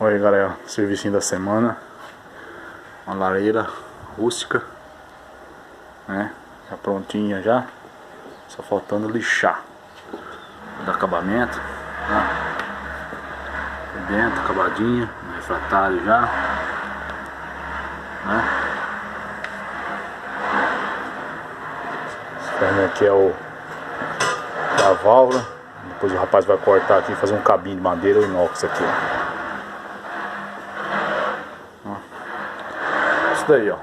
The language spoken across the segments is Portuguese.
Olha aí, galera, serviço da semana. Uma lareira rústica, né? Já prontinha já. Só faltando lixar. Do acabamento, né? Por dentro, acabadinha, refratário já, né? Esse ferro aqui é a válvula. Depois o rapaz vai cortar aqui e fazer um cabinho de madeira ou inox aqui, ó. Isso daí, ó.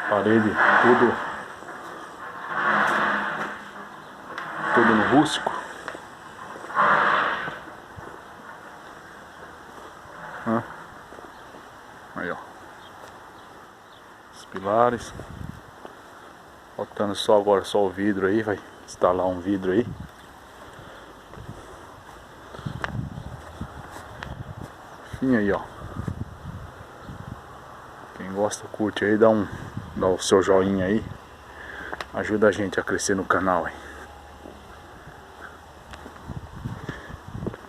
Parede, tudo no rústico. Aí, ó. Os pilares. Faltando só agora só o vidro aí, vai instalar um vidro aí. Enfim, aí, ó. Quem gosta, curte aí, dá o seu joinha aí. Ajuda a gente a crescer no canal aí.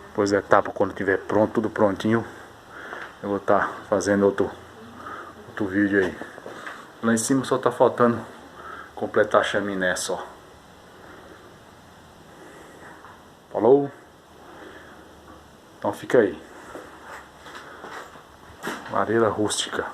Depois da etapa, quando tiver pronto, tudo prontinho, eu vou estar fazendo outro vídeo aí. Lá em cima só tá faltando completar a chaminé só. Falou? Então fica aí. Lareira rústica.